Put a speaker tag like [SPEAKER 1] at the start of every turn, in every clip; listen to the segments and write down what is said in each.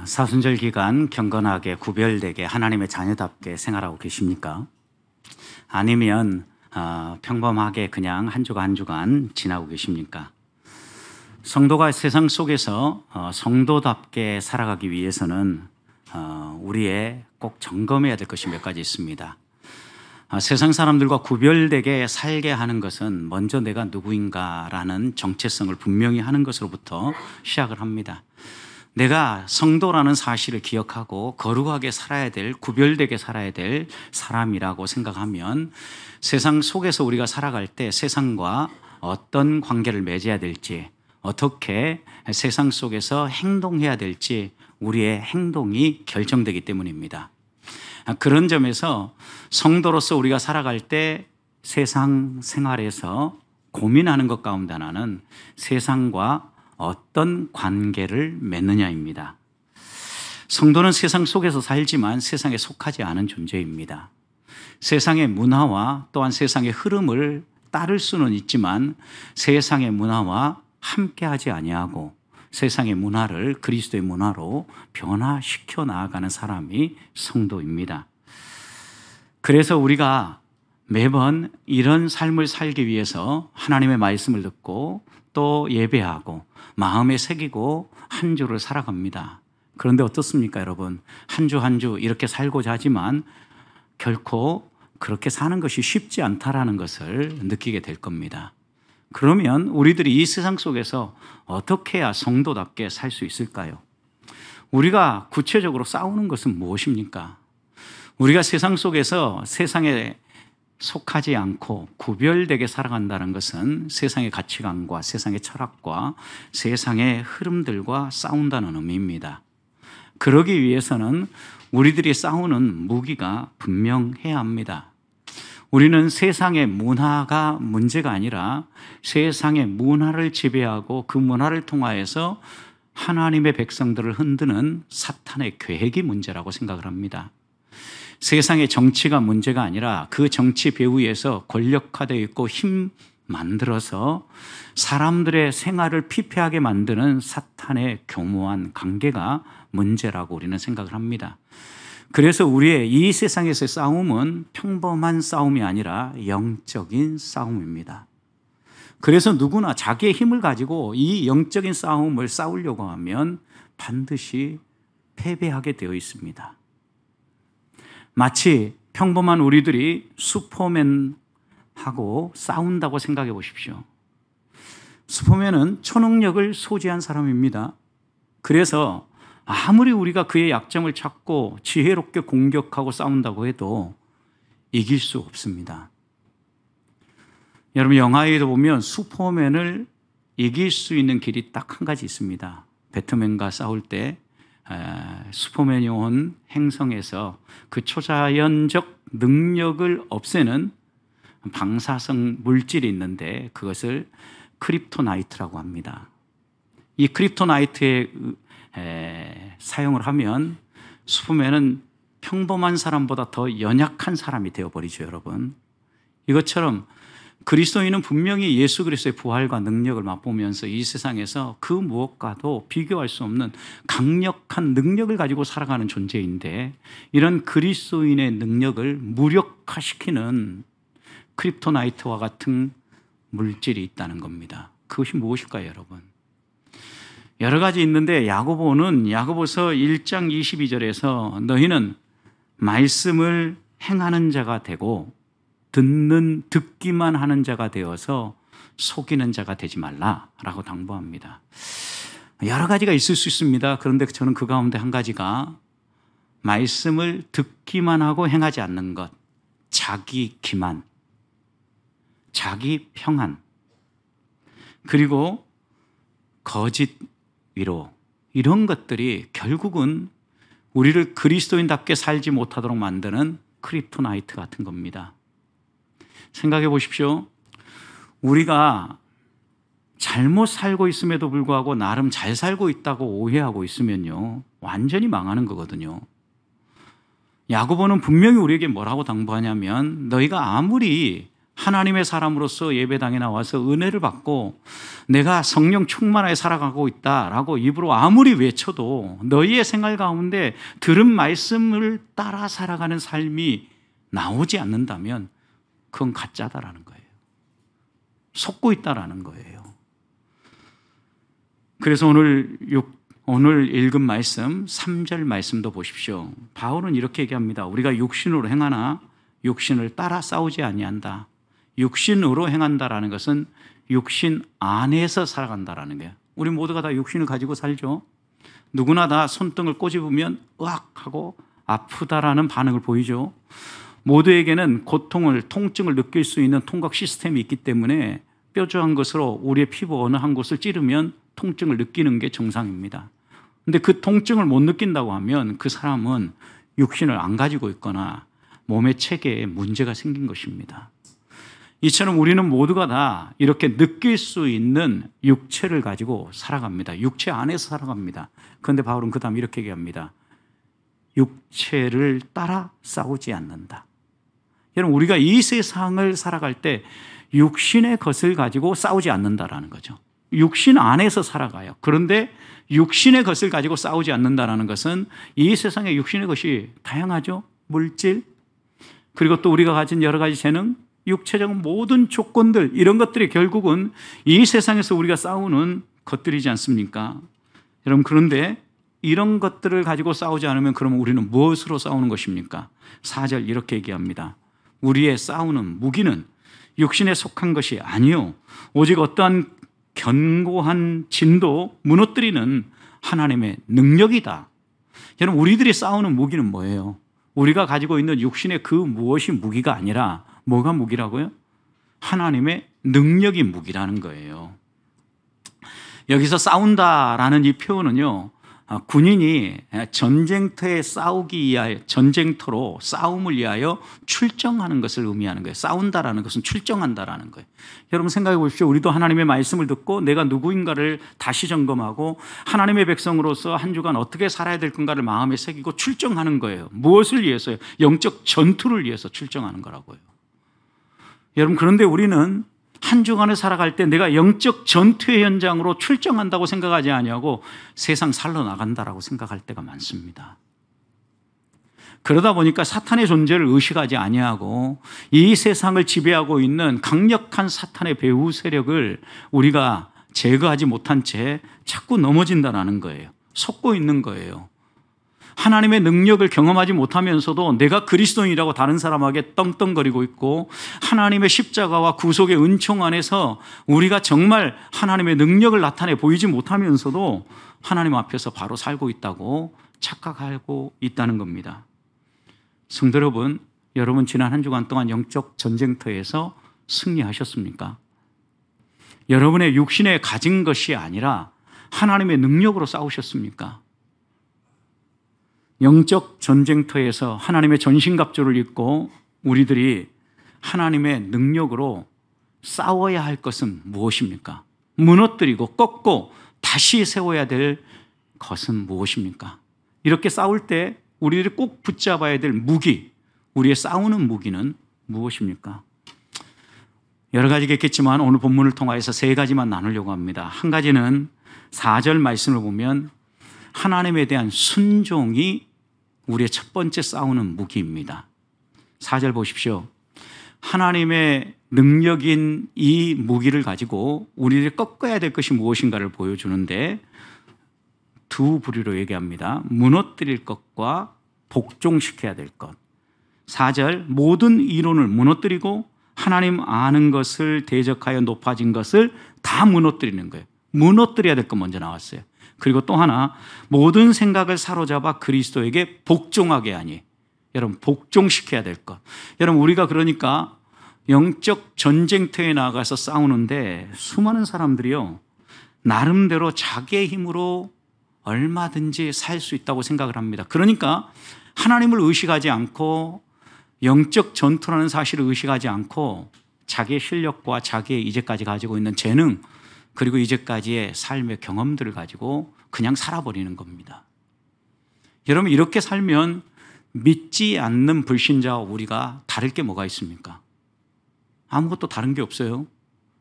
[SPEAKER 1] 사순절 기간 경건하게 구별되게 하나님의 자녀답게 생활하고 계십니까? 아니면 평범하게 그냥 한 주간 한 주간 지나고 계십니까? 성도가 세상 속에서 성도답게 살아가기 위해서는 우리의 꼭 점검해야 될 것이 몇 가지 있습니다. 세상 사람들과 구별되게 살게 하는 것은 먼저 내가 누구인가라는 정체성을 분명히 하는 것으로부터 시작을 합니다. 내가 성도라는 사실을 기억하고 거룩하게 살아야 될, 구별되게 살아야 될 사람이라고 생각하면 세상 속에서 우리가 살아갈 때 세상과 어떤 관계를 맺어야 될지, 어떻게 세상 속에서 행동해야 될지 우리의 행동이 결정되기 때문입니다. 그런 점에서 성도로서 우리가 살아갈 때 세상 생활에서 고민하는 것 가운데 하나는 세상과 어떤 관계를 맺느냐입니다. 성도는 세상 속에서 살지만 세상에 속하지 않은 존재입니다. 세상의 문화와 또한 세상의 흐름을 따를 수는 있지만 세상의 문화와 함께하지 아니하고 세상의 문화를 그리스도의 문화로 변화시켜 나아가는 사람이 성도입니다. 그래서 우리가 매번 이런 삶을 살기 위해서 하나님의 말씀을 듣고 또 예배하고 마음에 새기고 한 주를 살아갑니다. 그런데 어떻습니까, 여러분? 한 주 한 주 이렇게 살고자 하지만 결코 그렇게 사는 것이 쉽지 않다라는 것을 느끼게 될 겁니다. 그러면 우리들이 이 세상 속에서 어떻게 해야 성도답게 살 수 있을까요? 우리가 구체적으로 싸우는 것은 무엇입니까? 우리가 세상 속에서 세상에 속하지 않고 구별되게 살아간다는 것은 세상의 가치관과 세상의 철학과 세상의 흐름들과 싸운다는 의미입니다. 그러기 위해서는 우리들이 싸우는 무기가 분명해야 합니다. 우리는 세상의 문화가 문제가 아니라 세상의 문화를 지배하고 그 문화를 통하여서 하나님의 백성들을 흔드는 사탄의 계획이 문제라고 생각을 합니다. 세상의 정치가 문제가 아니라 그 정치 배후에서 권력화되어 있고 힘 만들어서 사람들의 생활을 피폐하게 만드는 사탄의 교묘한 관계가 문제라고 우리는 생각을 합니다. 그래서 우리의 이 세상에서의 싸움은 평범한 싸움이 아니라 영적인 싸움입니다. 그래서 누구나 자기의 힘을 가지고 이 영적인 싸움을 싸우려고 하면 반드시 패배하게 되어 있습니다. 마치 평범한 우리들이 슈퍼맨하고 싸운다고 생각해 보십시오. 슈퍼맨은 초능력을 소지한 사람입니다. 그래서 아무리 우리가 그의 약점을 찾고 지혜롭게 공격하고 싸운다고 해도 이길 수 없습니다. 여러분, 영화에도 보면 슈퍼맨을 이길 수 있는 길이 딱 한 가지 있습니다. 배트맨과 싸울 때 슈퍼맨이 온 행성에서 그 초자연적 능력을 없애는 방사성 물질이 있는데 그것을 크립토나이트라고 합니다. 이 크립토나이트의 사용을 하면 슈퍼맨은 평범한 사람보다 더 연약한 사람이 되어버리죠, 여러분. 이것처럼 그리스도인은 분명히 예수 그리스도의 부활과 능력을 맛보면서 이 세상에서 그 무엇과도 비교할 수 없는 강력한 능력을 가지고 살아가는 존재인데 이런 그리스도인의 능력을 무력화시키는 크립토나이트와 같은 물질이 있다는 겁니다. 그것이 무엇일까요, 여러분? 여러 가지 있는데 야고보서 1장 22절에서 너희는 말씀을 행하는 자가 되고 듣기만 하는 자가 되어서 속이는 자가 되지 말라라고 당부합니다. 여러 가지가 있을 수 있습니다. 그런데 저는 그 가운데 한 가지가 말씀을 듣기만 하고 행하지 않는 것, 자기 기만, 자기 평안, 그리고 거짓 위로, 이런 것들이 결국은 우리를 그리스도인답게 살지 못하도록 만드는 크립토나이트 같은 겁니다. 생각해 보십시오. 우리가 잘못 살고 있음에도 불구하고 나름 잘 살고 있다고 오해하고 있으면요, 완전히 망하는 거거든요. 야고보는 분명히 우리에게 뭐라고 당부하냐면 너희가 아무리 하나님의 사람으로서 예배당에 나와서 은혜를 받고 내가 성령 충만하게 살아가고 있다라고 입으로 아무리 외쳐도 너희의 생활 가운데 들은 말씀을 따라 살아가는 삶이 나오지 않는다면 그건 가짜다라는 거예요. 속고 있다라는 거예요. 그래서 오늘 읽은 말씀 3절 말씀도 보십시오. 바울은 이렇게 얘기합니다. 우리가 육신으로 행하나 육신을 따라 싸우지 아니한다. 육신으로 행한다라는 것은 육신 안에서 살아간다라는 거예요. 우리 모두가 다 육신을 가지고 살죠. 누구나 다 손등을 꼬집으면 으악 하고 아프다라는 반응을 보이죠. 모두에게는 고통을, 통증을 느낄 수 있는 통각 시스템이 있기 때문에 뾰족한 것으로 우리의 피부 어느 한 곳을 찌르면 통증을 느끼는 게 정상입니다. 근데 그 통증을 못 느낀다고 하면 그 사람은 육신을 안 가지고 있거나 몸의 체계에 문제가 생긴 것입니다. 이처럼 우리는 모두가 다 이렇게 느낄 수 있는 육체를 가지고 살아갑니다. 육체 안에서 살아갑니다. 그런데 바울은 그 다음 이렇게 얘기합니다. 육체를 따라 싸우지 않는다. 여러분, 우리가 이 세상을 살아갈 때 육신의 것을 가지고 싸우지 않는다라는 거죠. 육신 안에서 살아가요. 그런데 육신의 것을 가지고 싸우지 않는다라는 것은 이 세상에 육신의 것이 다양하죠. 물질, 그리고 또 우리가 가진 여러 가지 재능, 육체적 모든 조건들, 이런 것들이 결국은 이 세상에서 우리가 싸우는 것들이지 않습니까? 여러분, 그런데 이런 것들을 가지고 싸우지 않으면 그러면 우리는 무엇으로 싸우는 것입니까? 4절 이렇게 얘기합니다. 우리의 싸우는 무기는 육신에 속한 것이 아니요 오직 어떠한 견고한 진도 무너뜨리는 하나님의 능력이다. 여러분, 우리들이 싸우는 무기는 뭐예요? 우리가 가지고 있는 육신의 그 무엇이 무기가 아니라 뭐가 무기라고요? 하나님의 능력이 무기라는 거예요. 여기서 싸운다라는 이 표현은요, 군인이 전쟁터에 싸우기 위하여, 전쟁터로 싸움을 위하여 출정하는 것을 의미하는 거예요. 싸운다라는 것은 출정한다라는 거예요. 여러분 생각해 보십시오. 우리도 하나님의 말씀을 듣고 내가 누구인가를 다시 점검하고 하나님의 백성으로서 한 주간 어떻게 살아야 될 건가를 마음에 새기고 출정하는 거예요. 무엇을 위해서요? 영적 전투를 위해서 출정하는 거라고요. 여러분, 그런데 우리는 한 주간을 살아갈 때 내가 영적 전투의 현장으로 출정한다고 생각하지 아니하고 세상 살러 나간다라고 생각할 때가 많습니다. 그러다 보니까 사탄의 존재를 의식하지 아니하고 이 세상을 지배하고 있는 강력한 사탄의 배후 세력을 우리가 제거하지 못한 채 자꾸 넘어진다는 거예요. 속고 있는 거예요. 하나님의 능력을 경험하지 못하면서도 내가 그리스도인이라고 다른 사람에게 떵떵거리고 있고 하나님의 십자가와 구속의 은총 안에서 우리가 정말 하나님의 능력을 나타내 보이지 못하면서도 하나님 앞에서 바로 살고 있다고 착각하고 있다는 겁니다. 성도 여러분, 여러분 지난 한 주간 동안 영적 전쟁터에서 승리하셨습니까? 여러분의 육신에 가진 것이 아니라 하나님의 능력으로 싸우셨습니까? 영적 전쟁터에서 하나님의 전신갑주를 입고 우리들이 하나님의 능력으로 싸워야 할 것은 무엇입니까? 무너뜨리고 꺾고 다시 세워야 될 것은 무엇입니까? 이렇게 싸울 때 우리들이 꼭 붙잡아야 될 무기, 우리의 싸우는 무기는 무엇입니까? 여러 가지가 있겠지만 오늘 본문을 통하여서 3가지만 나누려고 합니다. 한 가지는 4절 말씀을 보면 하나님에 대한 순종이 우리의 첫 번째 싸우는 무기입니다. 4절 보십시오. 하나님의 능력인 이 무기를 가지고 우리들이 꺾어야 될 것이 무엇인가를 보여주는데 두 부류로 얘기합니다. 무너뜨릴 것과 복종시켜야 될 것. 4절 모든 이론을 무너뜨리고 하나님 아는 것을 대적하여 높아진 것을 다 무너뜨리는 거예요. 무너뜨려야 될 것 먼저 나왔어요. 그리고 또 하나, 모든 생각을 사로잡아 그리스도에게 복종하게 하니. 여러분, 복종시켜야 될 것. 여러분, 우리가 그러니까 영적 전쟁터에 나가서 싸우는데 수많은 사람들이요, 나름대로 자기의 힘으로 얼마든지 살 수 있다고 생각을 합니다. 그러니까 하나님을 의식하지 않고 영적 전투라는 사실을 의식하지 않고 자기의 실력과 자기의 이제까지 가지고 있는 재능, 그리고 이제까지의 삶의 경험들을 가지고 그냥 살아버리는 겁니다. 여러분, 이렇게 살면 믿지 않는 불신자와 우리가 다를 게 뭐가 있습니까? 아무것도 다른 게 없어요.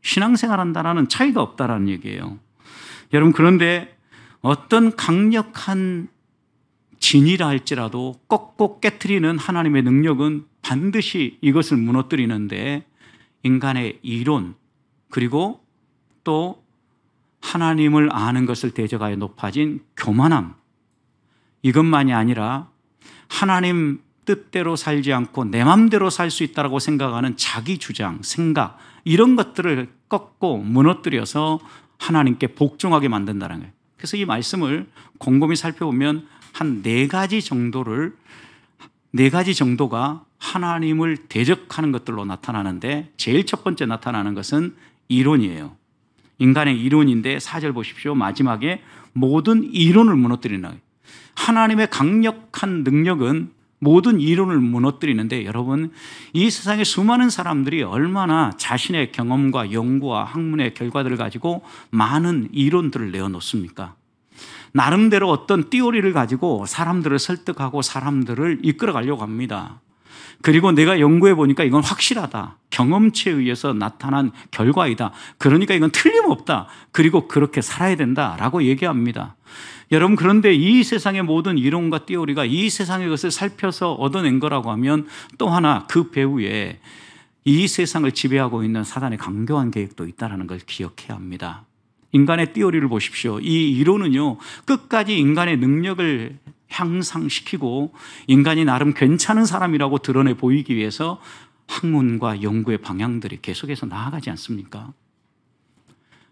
[SPEAKER 1] 신앙생활한다라는 차이가 없다라는 얘기예요. 여러분, 그런데 어떤 강력한 진이라 할지라도 꼭꼭 깨트리는 하나님의 능력은 반드시 이것을 무너뜨리는데, 인간의 이론 그리고 또 하나님을 아는 것을 대적하여 높아진 교만함, 이것만이 아니라 하나님 뜻대로 살지 않고 내 맘대로 살 수 있다고 생각하는 자기 주장, 생각, 이런 것들을 꺾고 무너뜨려서 하나님께 복종하게 만든다는 거예요. 그래서 이 말씀을 곰곰이 살펴보면 한 네 가지 정도가 하나님을 대적하는 것들로 나타나는데, 제일 첫 번째 나타나는 것은 이론이에요. 인간의 이론인데 4절 보십시오. 마지막에 모든 이론을 무너뜨리는 거예요. 하나님의 강력한 능력은 모든 이론을 무너뜨리는데, 여러분, 이 세상에 수많은 사람들이 얼마나 자신의 경험과 연구와 학문의 결과들을 가지고 많은 이론들을 내어놓습니까? 나름대로 어떤 띠오리를 가지고 사람들을 설득하고 사람들을 이끌어가려고 합니다. 그리고 내가 연구해 보니까 이건 확실하다, 경험치에 의해서 나타난 결과이다, 그러니까 이건 틀림없다, 그리고 그렇게 살아야 된다라고 얘기합니다. 여러분, 그런데 이 세상의 모든 이론과 띠오리가 이 세상의 것을 살펴서 얻어낸 거라고 하면, 또 하나 그 배후에 이 세상을 지배하고 있는 사단의 강교한 계획도 있다는 걸 기억해야 합니다. 인간의 띠오리를 보십시오. 이 이론은요, 끝까지 인간의 능력을 향상시키고 인간이 나름 괜찮은 사람이라고 드러내 보이기 위해서 학문과 연구의 방향들이 계속해서 나아가지 않습니까?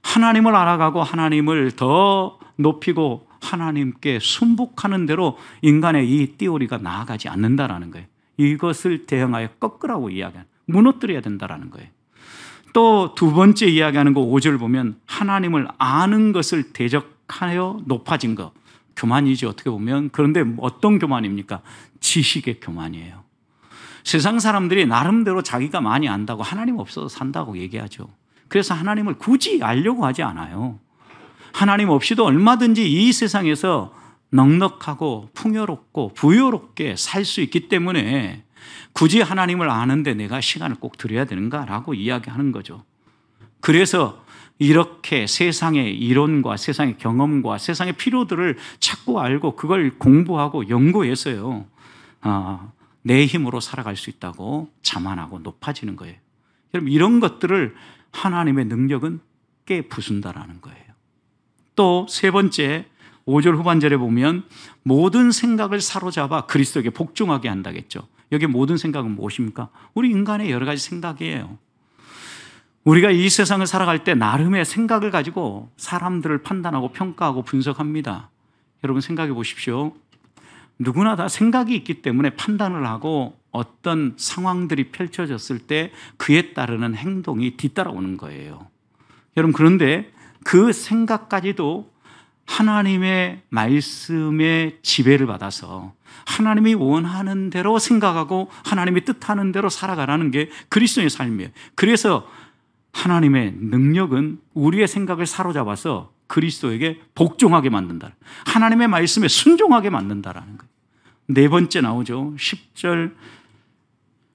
[SPEAKER 1] 하나님을 알아가고 하나님을 더 높이고 하나님께 순복하는 대로 인간의 이 띠오리가 나아가지 않는다라는 거예요. 이것을 대응하여 꺾으라고 이야기하는, 무너뜨려야 된다라는 거예요. 또 두 번째 이야기하는 거 5절 보면 하나님을 아는 것을 대적하여 높아진 것, 교만이죠, 어떻게 보면. 그런데 어떤 교만입니까? 지식의 교만이에요. 세상 사람들이 나름대로 자기가 많이 안다고 하나님 없어도 산다고 얘기하죠. 그래서 하나님을 굳이 알려고 하지 않아요. 하나님 없이도 얼마든지 이 세상에서 넉넉하고 풍요롭고 부유롭게 살 수 있기 때문에 굳이 하나님을 아는데 내가 시간을 꼭 들여야 되는가라고 이야기하는 거죠. 그래서 이렇게 세상의 이론과 세상의 경험과 세상의 필요들을 찾고 알고 그걸 공부하고 연구해서요, 내 힘으로 살아갈 수 있다고 자만하고 높아지는 거예요. 여러분, 이런 것들을 하나님의 능력은 깨부순다라는 거예요. 또 세 번째, 5절 후반절에 보면 모든 생각을 사로잡아 그리스도에게 복종하게 한다겠죠. 여기 모든 생각은 무엇입니까? 우리 인간의 여러 가지 생각이에요. 우리가 이 세상을 살아갈 때 나름의 생각을 가지고 사람들을 판단하고 평가하고 분석합니다. 여러분, 생각해 보십시오. 누구나 다 생각이 있기 때문에 판단을 하고 어떤 상황들이 펼쳐졌을 때 그에 따르는 행동이 뒤따라오는 거예요. 여러분, 그런데 그 생각까지도 하나님의 말씀의 지배를 받아서 하나님이 원하는 대로 생각하고 하나님이 뜻하는 대로 살아가라는 게 그리스도의 삶이에요. 그래서 하나님의 능력은 우리의 생각을 사로잡아서 그리스도에게 복종하게 만든다, 하나님의 말씀에 순종하게 만든다라는 거예요. 네 번째 나오죠. 10장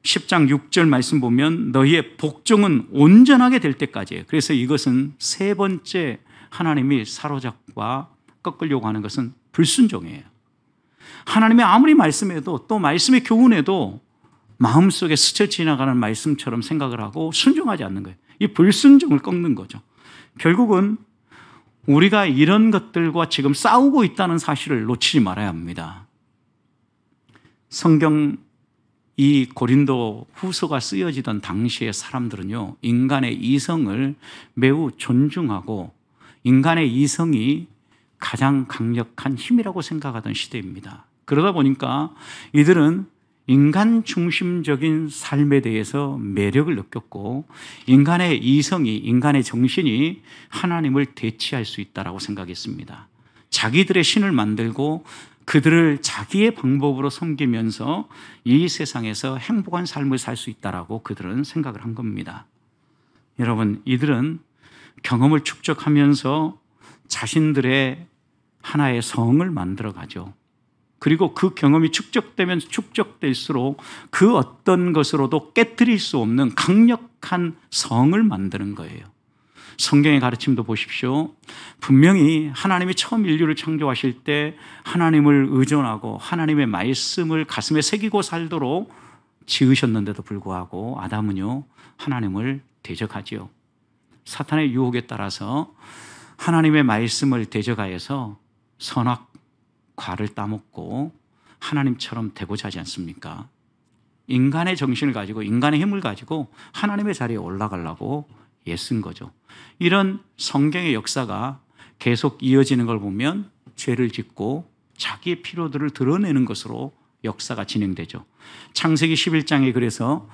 [SPEAKER 1] 6절 말씀 보면 너희의 복종은 온전하게 될 때까지예요. 그래서 이것은 세 번째 하나님이 사로잡아 꺾으려고 하는 것은 불순종이에요. 하나님의 아무리 말씀해도 또 말씀의 교훈에도 마음속에 스쳐 지나가는 말씀처럼 생각을 하고 순종하지 않는 거예요. 이 불순종을 꺾는 거죠. 결국은 우리가 이런 것들과 지금 싸우고 있다는 사실을 놓치지 말아야 합니다. 성경 이 고린도 후서가 쓰여지던 당시의 사람들은요, 인간의 이성을 매우 존중하고 인간의 이성이 가장 강력한 힘이라고 생각하던 시대입니다. 그러다 보니까 이들은 인간 중심적인 삶에 대해서 매력을 느꼈고 인간의 이성이, 인간의 정신이 하나님을 대치할 수 있다고 생각했습니다. 자기들의 신을 만들고 그들을 자기의 방법으로 섬기면서 이 세상에서 행복한 삶을 살 수 있다고 그들은 생각을 한 겁니다. 여러분, 이들은 경험을 축적하면서 자신들의 하나의 성을 만들어가죠. 그리고 그 경험이 축적되면 축적될수록 그 어떤 것으로도 깨트릴 수 없는 강력한 성을 만드는 거예요. 성경의 가르침도 보십시오. 분명히 하나님이 처음 인류를 창조하실 때 하나님을 의존하고 하나님의 말씀을 가슴에 새기고 살도록 지으셨는데도 불구하고 아담은요, 하나님을 대적하지요. 사탄의 유혹에 따라서 하나님의 말씀을 대적하여서 선악과를 따먹고 하나님처럼 되고자 하지 않습니까? 인간의 정신을 가지고 인간의 힘을 가지고 하나님의 자리에 올라가려고 애쓴 거죠. 이런 성경의 역사가 계속 이어지는 걸 보면 죄를 짓고 자기의 필요들을 드러내는 것으로 역사가 진행되죠. 창세기 11장에 그래서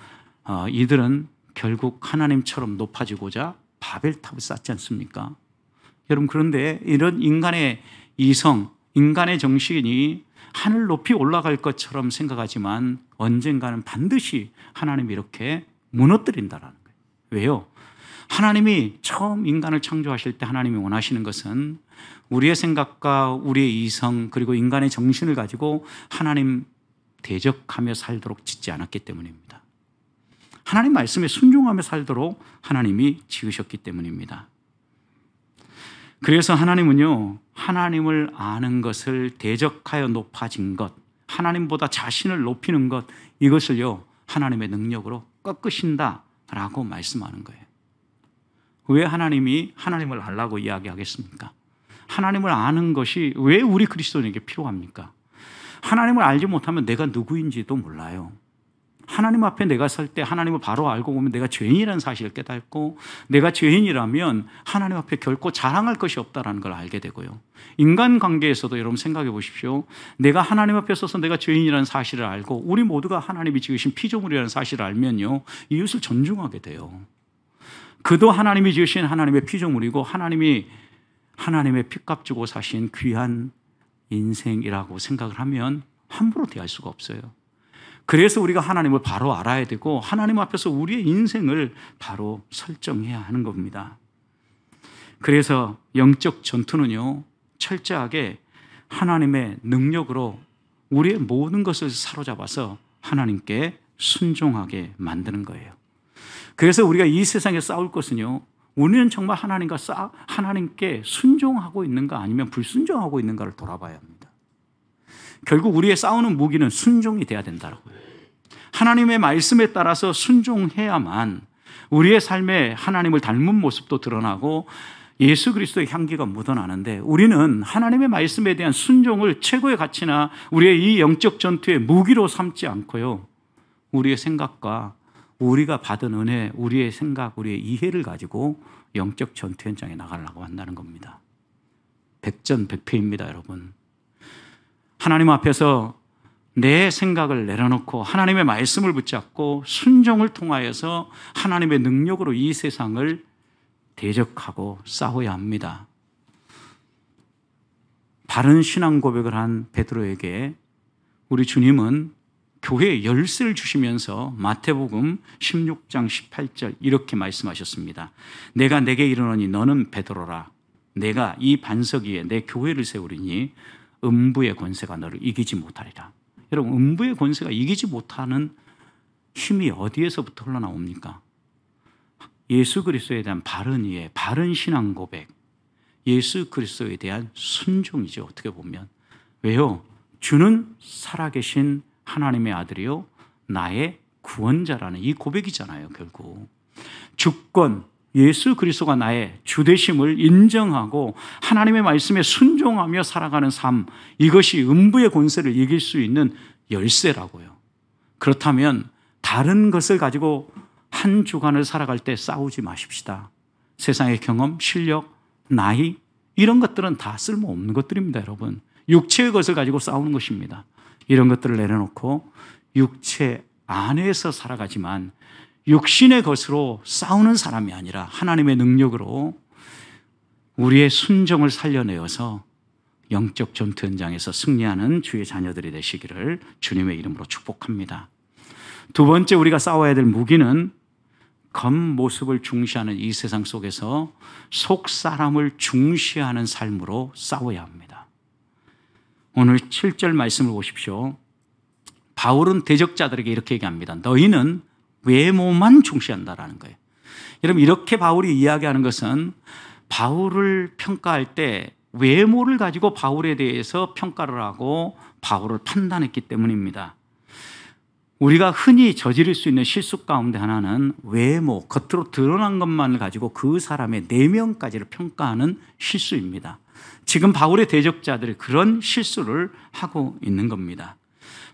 [SPEAKER 1] 이들은 결국 하나님처럼 높아지고자 바벨탑을 쌓지 않습니까? 여러분, 그런데 이런 인간의 이성, 인간의 정신이 하늘 높이 올라갈 것처럼 생각하지만 언젠가는 반드시 하나님이 이렇게 무너뜨린다라는 거예요. 왜요? 하나님이 처음 인간을 창조하실 때 하나님이 원하시는 것은 우리의 생각과 우리의 이성 그리고 인간의 정신을 가지고 하나님 대적하며 살도록 짓지 않았기 때문입니다. 하나님 말씀에 순종하며 살도록 하나님이 지으셨기 때문입니다. 그래서 하나님은요, 하나님을 아는 것을 대적하여 높아진 것, 하나님보다 자신을 높이는 것, 이것을요 하나님의 능력으로 꺾으신다라고 말씀하는 거예요. 왜 하나님이 하나님을 알라고 이야기하겠습니까? 하나님을 아는 것이 왜 우리 그리스도인에게 필요합니까? 하나님을 알지 못하면 내가 누구인지도 몰라요. 하나님 앞에 내가 설 때 하나님을 바로 알고 보면 내가 죄인이라는 사실을 깨닫고, 내가 죄인이라면 하나님 앞에 결코 자랑할 것이 없다는 걸 알게 되고요. 인간관계에서도 여러분 생각해 보십시오. 내가 하나님 앞에 서서 내가 죄인이라는 사실을 알고 우리 모두가 하나님이 지으신 피조물이라는 사실을 알면요, 이웃을 존중하게 돼요. 그도 하나님이 지으신 하나님의 피조물이고 하나님이 하나님의 핏값 주고 사신 귀한 인생이라고 생각을 하면 함부로 대할 수가 없어요. 그래서 우리가 하나님을 바로 알아야 되고 하나님 앞에서 우리의 인생을 바로 설정해야 하는 겁니다. 그래서 영적 전투는요, 철저하게 하나님의 능력으로 우리의 모든 것을 사로잡아서 하나님께 순종하게 만드는 거예요. 그래서 우리가 이 세상에 싸울 것은요, 우리는 정말 하나님께 순종하고 있는가 아니면 불순종하고 있는가를 돌아봐야 합니다. 결국 우리의 싸우는 무기는 순종이 돼야 된다고요. 하나님의 말씀에 따라서 순종해야만 우리의 삶에 하나님을 닮은 모습도 드러나고 예수 그리스도의 향기가 묻어나는데, 우리는 하나님의 말씀에 대한 순종을 최고의 가치나 우리의 이 영적 전투의 무기로 삼지 않고요, 우리의 생각과 우리가 받은 은혜, 우리의 생각, 우리의 이해를 가지고 영적 전투 현장에 나가려고 한다는 겁니다. 백전백패입니다, 여러분. 하나님 앞에서 내 생각을 내려놓고 하나님의 말씀을 붙잡고 순종을 통하여서 하나님의 능력으로 이 세상을 대적하고 싸워야 합니다. 바른 신앙 고백을 한 베드로에게 우리 주님은 교회의 열쇠를 주시면서 마태복음 16장 18절 이렇게 말씀하셨습니다. 내가 내게 이르노니 너는 베드로라. 내가 이 반석 위에 내 교회를 세우리니 음부의 권세가 너를 이기지 못하리라. 여러분, 음부의 권세가 이기지 못하는 힘이 어디에서부터 흘러나옵니까? 예수 그리스도에 대한 바른 이해, 바른 신앙 고백, 예수 그리스도에 대한 순종이죠, 어떻게 보면. 왜요? 주는 살아계신 하나님의 아들이요 나의 구원자라는 이 고백이잖아요. 결국 주권, 예수 그리스도가 나의 주되심을 인정하고 하나님의 말씀에 순종하며 살아가는 삶, 이것이 음부의 권세를 이길 수 있는 열쇠라고요. 그렇다면 다른 것을 가지고 한 주간을 살아갈 때 싸우지 마십시다. 세상의 경험, 실력, 나이, 이런 것들은 다 쓸모없는 것들입니다. 여러분, 육체의 것을 가지고 싸우는 것입니다. 이런 것들을 내려놓고 육체 안에서 살아가지만 육신의 것으로 싸우는 사람이 아니라 하나님의 능력으로 우리의 순종을 살려내어서 영적 전투 현장에서 승리하는 주의 자녀들이 되시기를 주님의 이름으로 축복합니다. 두 번째, 우리가 싸워야 될 무기는 겉모습을 중시하는 이 세상 속에서 속 사람을 중시하는 삶으로 싸워야 합니다. 오늘 7절 말씀을 보십시오. 바울은 대적자들에게 이렇게 얘기합니다. 너희는 외모만 중시한다라는 거예요. 여러분, 이렇게 바울이 이야기하는 것은 바울을 평가할 때 외모를 가지고 바울에 대해서 평가를 하고 바울을 판단했기 때문입니다. 우리가 흔히 저지를 수 있는 실수 가운데 하나는 외모, 겉으로 드러난 것만을 가지고 그 사람의 내면까지를 평가하는 실수입니다. 지금 바울의 대적자들이 그런 실수를 하고 있는 겁니다.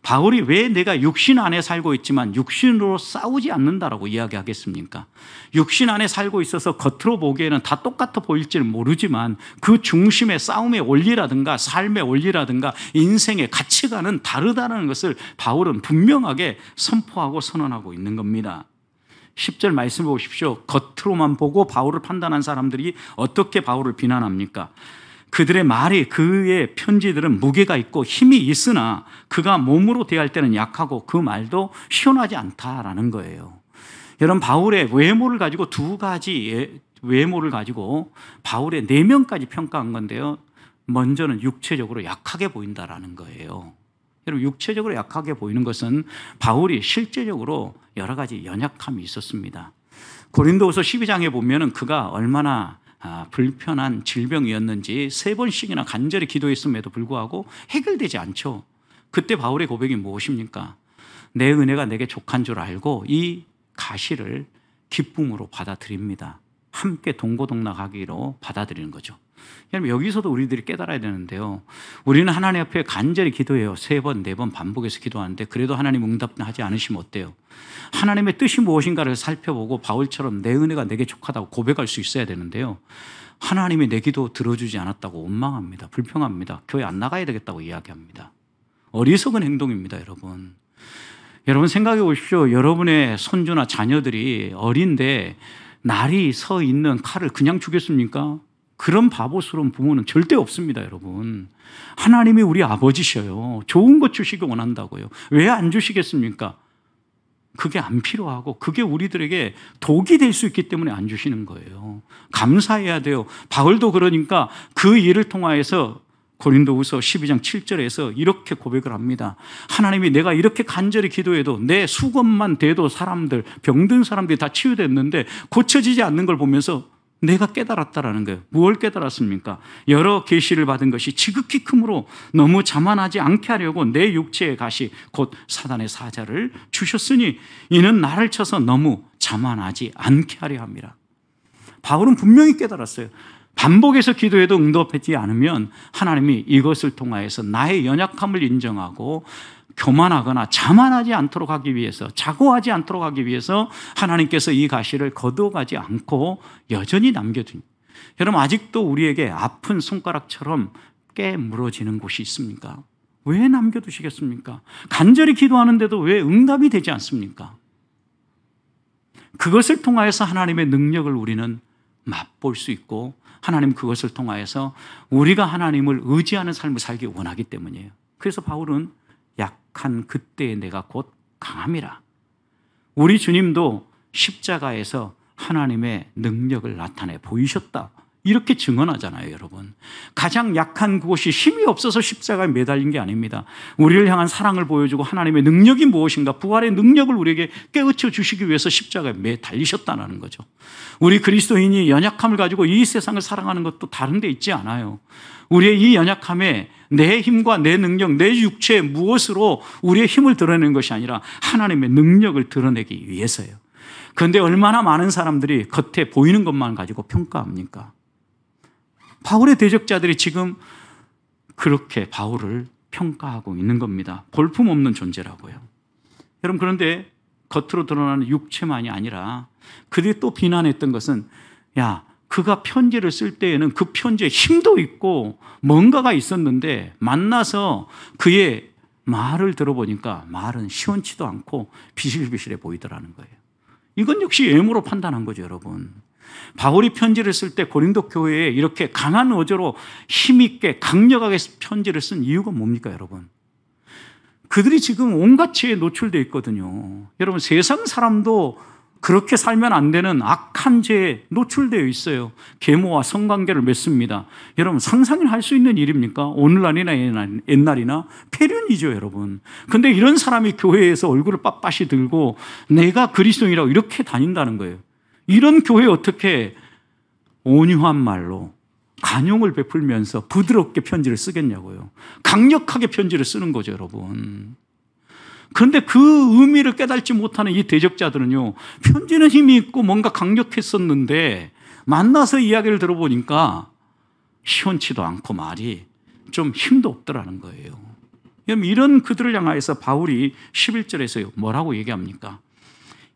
[SPEAKER 1] 바울이 왜 내가 육신 안에 살고 있지만 육신으로 싸우지 않는다라고 이야기하겠습니까? 육신 안에 살고 있어서 겉으로 보기에는 다 똑같아 보일지는 모르지만 그 중심의 싸움의 원리라든가 삶의 원리라든가 인생의 가치관은 다르다는 것을 바울은 분명하게 선포하고 선언하고 있는 겁니다. 10절 말씀 보십시오. 겉으로만 보고 바울을 판단한 사람들이 어떻게 바울을 비난합니까? 그들의 말이, 그의 편지들은 무게가 있고 힘이 있으나 그가 몸으로 대할 때는 약하고 그 말도 시원하지 않다라는 거예요. 여러분, 바울의 외모를 가지고 두 가지 외모를 가지고 바울의 내면까지 평가한 건데요. 먼저는 육체적으로 약하게 보인다라는 거예요. 여러분, 육체적으로 약하게 보이는 것은 바울이 실제적으로 여러 가지 연약함이 있었습니다. 고린도후서 12장에 보면은 그가 얼마나 불편한 질병이었는지 3번씩이나 간절히 기도했음에도 불구하고 해결되지 않죠. 그때 바울의 고백이 무엇입니까? 내 은혜가 내게 족한 줄 알고 이 가시를 기쁨으로 받아들입니다. 함께 동고동락하기로 받아들이는 거죠. 여러분, 여기서도 우리들이 깨달아야 되는데요. 우리는 하나님 앞에 간절히 기도해요. 3번, 4번 반복해서 기도하는데 그래도 하나님 응답하지 않으시면 어때요? 하나님의 뜻이 무엇인가를 살펴보고 바울처럼 내 은혜가 내게 족하다고 고백할 수 있어야 되는데요. 하나님이 내 기도 들어주지 않았다고 원망합니다. 불평합니다. 교회 안 나가야 되겠다고 이야기합니다. 어리석은 행동입니다, 여러분. 여러분, 생각해 보십시오. 여러분의 손주나 자녀들이 어린데 날이 서 있는 칼을 그냥 주겠습니까? 그런 바보스러운 부모는 절대 없습니다, 여러분. 하나님이 우리 아버지셔요. 좋은 것 주시기 원한다고요. 왜 안 주시겠습니까? 그게 안 필요하고 그게 우리들에게 독이 될 수 있기 때문에 안 주시는 거예요. 감사해야 돼요. 바울도 그러니까 그 일을 통하여서 고린도후서 12장 7절에서 이렇게 고백을 합니다. 하나님이 내가 이렇게 간절히 기도해도 내 수건만 대도 사람들, 병든 사람들이 다 치유됐는데 고쳐지지 않는 걸 보면서 내가 깨달았다라는 거예요. 무엇을 깨달았습니까? 여러 계시를 받은 것이 지극히 크므로 너무 자만하지 않게 하려고 내 육체의 가시 곧 사단의 사자를 주셨으니 이는 나를 쳐서 너무 자만하지 않게 하려 함이라. 바울은 분명히 깨달았어요. 반복해서 기도해도 응답하지 않으면 하나님이 이것을 통하여서 나의 연약함을 인정하고 교만하거나 자만하지 않도록 하기 위해서, 자고하지 않도록 하기 위해서 하나님께서 이 가시를 거두어가지 않고 여전히 남겨둔. 여러분, 아직도 우리에게 아픈 손가락처럼 깨물어지는 곳이 있습니까? 왜 남겨두시겠습니까? 간절히 기도하는데도 왜 응답이 되지 않습니까? 그것을 통하여서 하나님의 능력을 우리는 맛볼 수 있고 하나님 그것을 통하여서 우리가 하나님을 의지하는 삶을 살기 원하기 때문이에요. 그래서 바울은 약한 그때의 내가 곧 강함이라. 우리 주님도 십자가에서 하나님의 능력을 나타내 보이셨다. 이렇게 증언하잖아요, 여러분. 가장 약한 그곳이 힘이 없어서 십자가에 매달린 게 아닙니다. 우리를 향한 사랑을 보여주고 하나님의 능력이 무엇인가, 부활의 능력을 우리에게 깨우쳐 주시기 위해서 십자가에 매달리셨다는 거죠. 우리 그리스도인이 연약함을 가지고 이 세상을 사랑하는 것도 다른 데 있지 않아요. 우리의 이 연약함에 내 힘과 내 능력, 내 육체의 무엇으로 우리의 힘을 드러내는 것이 아니라 하나님의 능력을 드러내기 위해서예요. 그런데 얼마나 많은 사람들이 겉에 보이는 것만 가지고 평가합니까? 바울의 대적자들이 지금 그렇게 바울을 평가하고 있는 겁니다. 볼품없는 존재라고요. 여러분, 그런데 겉으로 드러나는 육체만이 아니라 그들이 또 비난했던 것은, 야, 그가 편지를 쓸 때에는 그 편지에 힘도 있고 뭔가가 있었는데 만나서 그의 말을 들어보니까 말은 시원치도 않고 비실비실해 보이더라는 거예요. 이건 역시 외모로 판단한 거죠, 여러분. 바울이 편지를 쓸 때 고린도 교회에 이렇게 강한 어조로 힘있게 강력하게 편지를 쓴 이유가 뭡니까, 여러분? 그들이 지금 온갖 죄에 노출되어 있거든요. 여러분, 세상 사람도 그렇게 살면 안 되는 악한 죄에 노출되어 있어요. 계모와 성관계를 맺습니다. 여러분 상상을 할 수 있는 일입니까? 오늘날이나 옛날이나 폐륜이죠, 여러분. 근데 이런 사람이 교회에서 얼굴을 빳빳이 들고 내가 그리스도인이라고 이렇게 다닌다는 거예요. 이런 교회에 어떻게 온유한 말로 관용을 베풀면서 부드럽게 편지를 쓰겠냐고요. 강력하게 편지를 쓰는 거죠, 여러분. 그런데 그 의미를 깨닫지 못하는 이 대적자들은요, 편지는 힘이 있고 뭔가 강력했었는데 만나서 이야기를 들어보니까 시원치도 않고 말이 좀 힘도 없더라는 거예요. 이런 그들을 향하여서 바울이 11절에서 뭐라고 얘기합니까?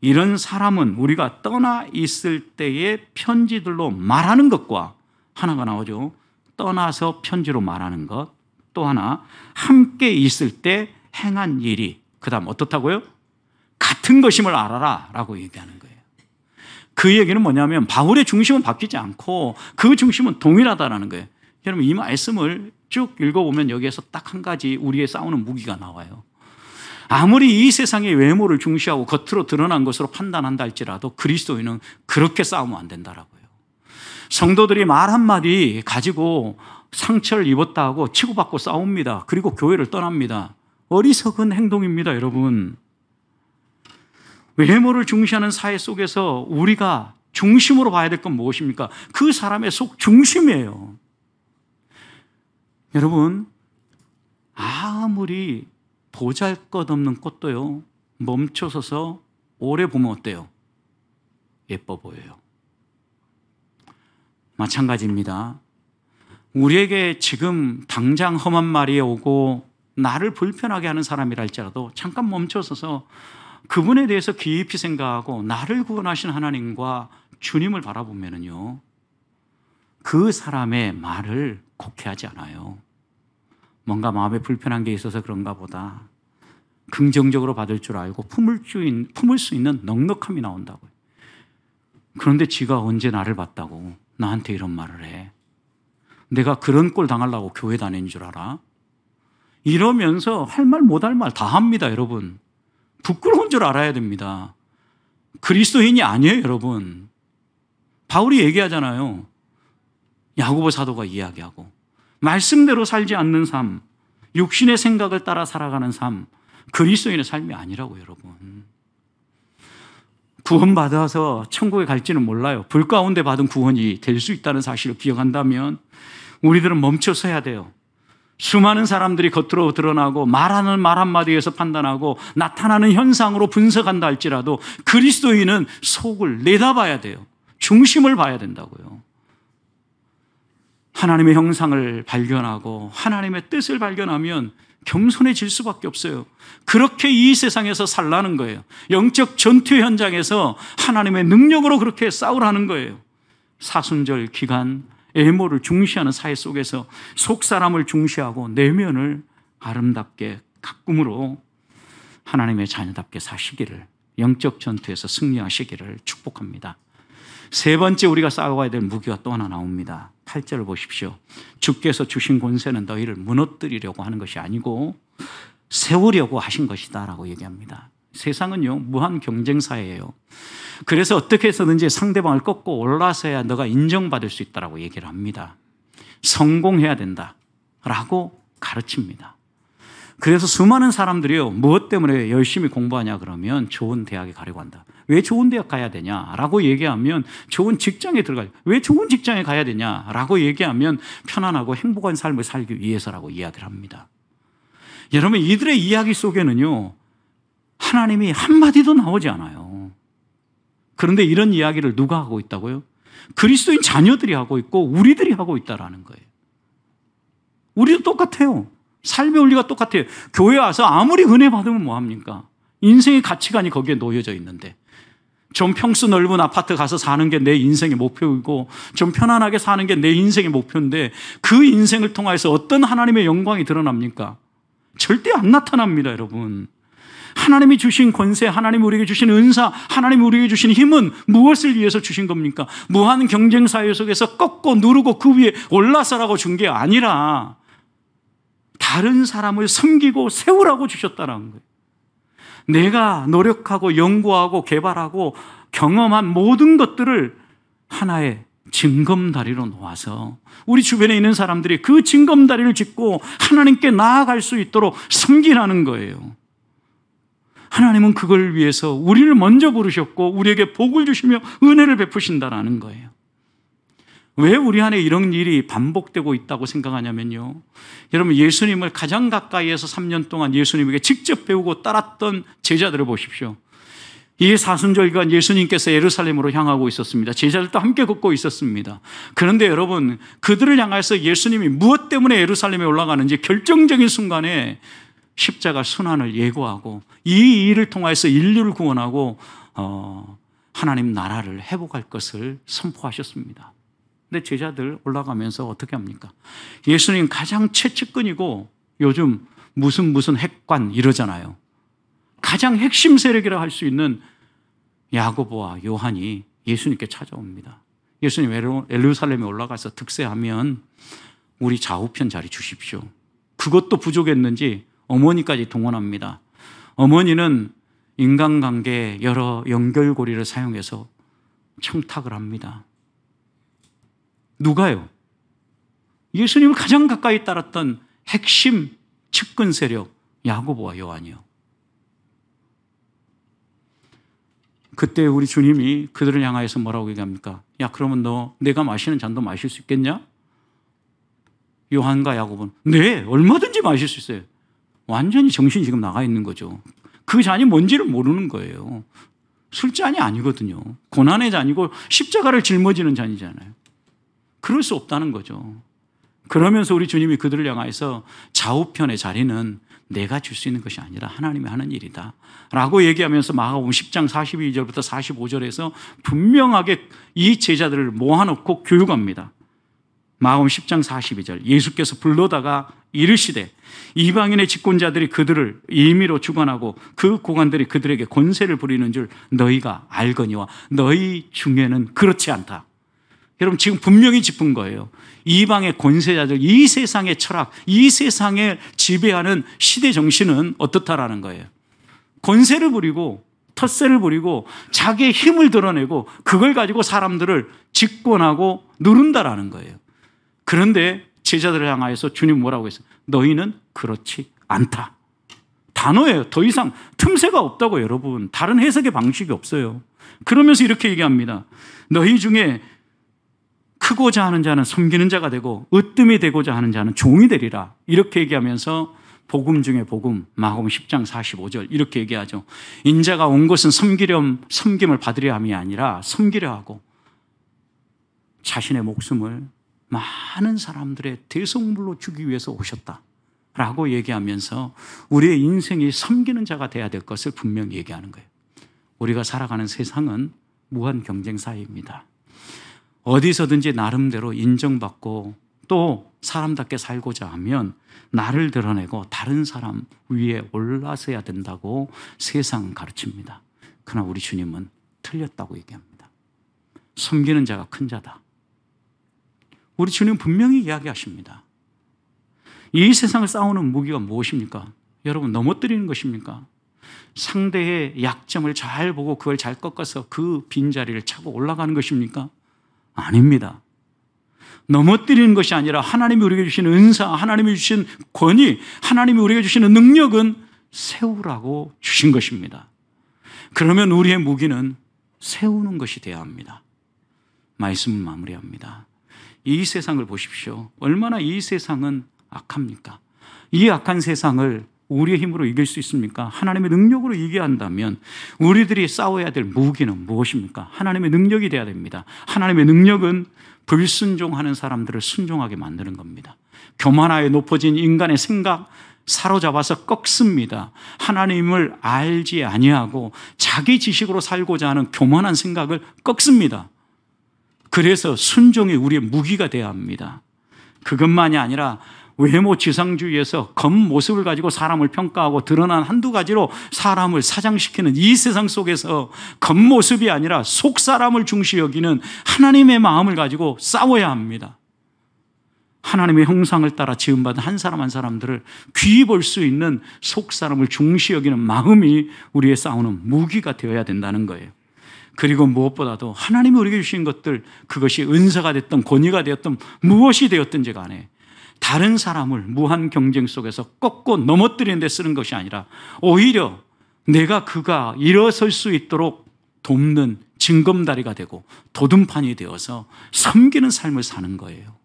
[SPEAKER 1] 이런 사람은 우리가 떠나 있을 때의 편지들로 말하는 것과 하나가 나오죠. 떠나서 편지로 말하는 것. 또 하나, 함께 있을 때 행한 일이, 그 다음 어떻다고요? 같은 것임을 알아라 라고 얘기하는 거예요. 그 얘기는 뭐냐면 바울의 중심은 바뀌지 않고 그 중심은 동일하다는 거예요. 여러분 이 말씀을 쭉 읽어보면 여기에서 딱 한 가지 우리의 싸우는 무기가 나와요. 아무리 이 세상의 외모를 중시하고 겉으로 드러난 것으로 판단한다 할지라도 그리스도인은 그렇게 싸우면 안 된다라고요. 성도들이 말 한마디 가지고 상처를 입었다 하고 치고받고 싸웁니다. 그리고 교회를 떠납니다. 어리석은 행동입니다, 여러분. 외모를 중시하는 사회 속에서 우리가 중심으로 봐야 될 건 무엇입니까? 그 사람의 속 중심이에요. 여러분, 아무리 보잘것없는 꽃도요, 멈춰서서 오래 보면 어때요? 예뻐 보여요. 마찬가지입니다. 우리에게 지금 당장 험한 말이 오고 나를 불편하게 하는 사람이라 할지라도 잠깐 멈춰서서 그분에 대해서 깊이 생각하고 나를 구원하신 하나님과 주님을 바라보면은요, 그 사람의 말을 곡해하지 않아요. 뭔가 마음에 불편한 게 있어서 그런가 보다 긍정적으로 받을 줄 알고 품을 수 있는 넉넉함이 나온다고요. 그런데 지가 언제 나를 봤다고 나한테 이런 말을 해. 내가 그런 꼴 당하려고 교회 다니는 줄 알아? 이러면서 할 말 못할 말 다 합니다, 여러분. 부끄러운 줄 알아야 됩니다. 그리스도인이 아니에요, 여러분. 바울이 얘기하잖아요. 야고보 사도가 이야기하고 말씀대로 살지 않는 삶, 육신의 생각을 따라 살아가는 삶, 그리스도인의 삶이 아니라고, 여러분. 구원받아서 천국에 갈지는 몰라요. 불 가운데 받은 구원이 될 수 있다는 사실을 기억한다면 우리들은 멈춰서야 돼요. 수많은 사람들이 겉으로 드러나고 말하는 말 한마디에서 판단하고 나타나는 현상으로 분석한다 할지라도 그리스도인은 속을 내다봐야 돼요. 중심을 봐야 된다고요. 하나님의 형상을 발견하고 하나님의 뜻을 발견하면 겸손해질 수밖에 없어요. 그렇게 이 세상에서 살라는 거예요. 영적 전투 현장에서 하나님의 능력으로 그렇게 싸우라는 거예요. 사순절 기간 외모를 중시하는 사회 속에서 속 사람을 중시하고 내면을 아름답게 가꿈으로 하나님의 자녀답게 사시기를, 영적 전투에서 승리하시기를 축복합니다. 세 번째 우리가 싸워야 될 무기가 또 하나 나옵니다. 8절을 보십시오. 주께서 주신 권세는 너희를 무너뜨리려고 하는 것이 아니고 세우려고 하신 것이다 라고 얘기합니다. 세상은요, 무한 경쟁사예요. 그래서 어떻게 해서든지 상대방을 꺾고 올라서야 너가 인정받을 수 있다라고 얘기를 합니다. 성공해야 된다라고 가르칩니다. 그래서 수많은 사람들이요, 무엇 때문에 열심히 공부하냐 그러면 좋은 대학에 가려고 한다. 왜 좋은 대학 가야 되냐라고 얘기하면 좋은 직장에 들어가요. 왜 좋은 직장에 가야 되냐라고 얘기하면 편안하고 행복한 삶을 살기 위해서라고 이야기를 합니다. 여러분, 이들의 이야기 속에는요, 하나님이 한마디도 나오지 않아요. 그런데 이런 이야기를 누가 하고 있다고요? 그리스도인 자녀들이 하고 있고 우리들이 하고 있다라는 거예요. 우리도 똑같아요. 삶의 원리가 똑같아요. 교회 와서 아무리 은혜 받으면 뭐합니까? 인생의 가치관이 거기에 놓여져 있는데 좀 평수 넓은 아파트 가서 사는 게 내 인생의 목표이고 좀 편안하게 사는 게 내 인생의 목표인데 그 인생을 통해서 어떤 하나님의 영광이 드러납니까? 절대 안 나타납니다, 여러분. 하나님이 주신 권세, 하나님이 우리에게 주신 은사, 하나님이 우리에게 주신 힘은 무엇을 위해서 주신 겁니까? 무한 경쟁 사회 속에서 꺾고 누르고 그 위에 올라서라고 준 게 아니라 다른 사람을 섬기고 세우라고 주셨다는 거예요. 내가 노력하고 연구하고 개발하고 경험한 모든 것들을 하나의 징검다리로 놓아서 우리 주변에 있는 사람들이 그 징검다리를 짚고 하나님께 나아갈 수 있도록 섬기라는 거예요. 하나님은 그걸 위해서 우리를 먼저 부르셨고 우리에게 복을 주시며 은혜를 베푸신다라는 거예요. 왜 우리 안에 이런 일이 반복되고 있다고 생각하냐면요, 여러분, 예수님을 가장 가까이에서 3년 동안 예수님에게 직접 배우고 따랐던 제자들을 보십시오. 이 사순절간 예수님께서 예루살렘으로 향하고 있었습니다. 제자들도 함께 걷고 있었습니다. 그런데 여러분, 그들을 향해서 예수님이 무엇 때문에 예루살렘에 올라가는지 결정적인 순간에 십자가 순환을 예고하고 이 일을 통해서 인류를 구원하고 하나님 나라를 회복할 것을 선포하셨습니다. 근데 제자들 올라가면서 어떻게 합니까? 예수님 가장 최측근이고 요즘 무슨 핵관 이러잖아요. 가장 핵심 세력이라 할 수 있는 야고보와 요한이 예수님께 찾아옵니다. 예수님 예루살렘에 올라가서 득세하면 우리 좌우편 자리 주십시오. 그것도 부족했는지 어머니까지 동원합니다. 어머니는 인간관계의 여러 연결고리를 사용해서 청탁을 합니다. 누가요? 예수님을 가장 가까이 따랐던 핵심 측근 세력 야고보와 요한이요. 그때 우리 주님이 그들을 향하여서 뭐라고 얘기합니까? 야, 그러면 너 내가 마시는 잔도 마실 수 있겠냐? 요한과 야고보는 네, 얼마든지 마실 수 있어요. 완전히 정신이 지금 나가 있는 거죠. 그 잔이 뭔지를 모르는 거예요. 술잔이 아니거든요. 고난의 잔이고 십자가를 짊어지는 잔이잖아요. 그럴 수 없다는 거죠. 그러면서 우리 주님이 그들을 향해서 좌우편의 자리는 내가 줄 수 있는 것이 아니라 하나님이 하는 일이다 라고 얘기하면서 마가복음 10장 42절부터 45절에서 분명하게 이 제자들을 모아놓고 교육합니다. 마가복음 10장 42절, 예수께서 불러다가 이르시되 이방인의 집권자들이 그들을 임의로 주관하고 그 고관들이 그들에게 권세를 부리는 줄 너희가 알거니와 너희 중에는 그렇지 않다. 여러분, 지금 분명히 짚은 거예요. 이방의 권세자들, 이 세상의 철학, 이 세상을 지배하는 시대 정신은 어떻다라는 거예요. 권세를 부리고 텃세를 부리고 자기의 힘을 드러내고 그걸 가지고 사람들을 집권하고 누른다라는 거예요. 그런데 제자들을 향하여서 주님 뭐라고 했어요? 너희는 그렇지 않다. 단어예요. 더 이상 틈새가 없다고. 여러분, 다른 해석의 방식이 없어요. 그러면서 이렇게 얘기합니다. 너희 중에 크고자 하는 자는 섬기는 자가 되고 으뜸이 되고자 하는 자는 종이 되리라. 이렇게 얘기하면서 복음 중에 복음, 마가복음 10장 45절 이렇게 얘기하죠. 인자가 온 것은 섬김을 받으려 함이 아니라 섬기려 하고 자신의 목숨을 많은 사람들의 대속물로 주기 위해서 오셨다라고 얘기하면서 우리의 인생이 섬기는 자가 돼야 될 것을 분명히 얘기하는 거예요. 우리가 살아가는 세상은 무한 경쟁 사회입니다. 어디서든지 나름대로 인정받고 또 사람답게 살고자 하면 나를 드러내고 다른 사람 위에 올라서야 된다고 세상은 가르칩니다. 그러나 우리 주님은 틀렸다고 얘기합니다. 섬기는 자가 큰 자다. 우리 주님 분명히 이야기하십니다. 이 세상을 싸우는 무기가 무엇입니까? 여러분, 넘어뜨리는 것입니까? 상대의 약점을 잘 보고 그걸 잘 꺾어서 그 빈자리를 차고 올라가는 것입니까? 아닙니다. 넘어뜨리는 것이 아니라 하나님이 우리에게 주신 은사, 하나님이 주신 권위, 하나님이 우리에게 주시는 능력은 세우라고 주신 것입니다. 그러면 우리의 무기는 세우는 것이 되어야 합니다. 말씀을 마무리합니다. 이 세상을 보십시오. 얼마나 이 세상은 악합니까? 이 악한 세상을 우리의 힘으로 이길 수 있습니까? 하나님의 능력으로 이겨야 한다면 우리들이 싸워야 될 무기는 무엇입니까? 하나님의 능력이 되어야 됩니다. 하나님의 능력은 불순종하는 사람들을 순종하게 만드는 겁니다. 교만하에 높아진 인간의 생각 사로잡아서 꺾습니다. 하나님을 알지 아니하고 자기 지식으로 살고자 하는 교만한 생각을 꺾습니다. 그래서 순종이 우리의 무기가 되어야 합니다. 그것만이 아니라 외모 지상주의에서 겉모습을 가지고 사람을 평가하고 드러난 한두 가지로 사람을 사장시키는 이 세상 속에서 겉모습이 아니라 속 사람을 중시 여기는 하나님의 마음을 가지고 싸워야 합니다. 하나님의 형상을 따라 지음받은 한 사람 한 사람들을 귀히 볼 수 있는 속 사람을 중시 여기는 마음이 우리의 싸우는 무기가 되어야 된다는 거예요. 그리고 무엇보다도 하나님이 우리에게 주신 것들, 그것이 은사가 됐든 권위가 되었든 무엇이 되었든지 간에 다른 사람을 무한 경쟁 속에서 꺾고 넘어뜨리는 데 쓰는 것이 아니라 오히려 내가 그가 일어설 수 있도록 돕는 징검다리가 되고 도둠판이 되어서 섬기는 삶을 사는 거예요.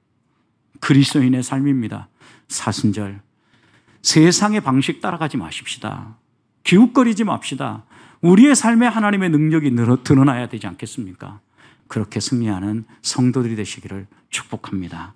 [SPEAKER 1] 그리스도인의 삶입니다. 사순절, 세상의 방식 따라가지 마십시다. 기웃거리지 맙시다. 우리의 삶에 하나님의 능력이 드러나야 되지 않겠습니까? 그렇게 승리하는 성도들이 되시기를 축복합니다.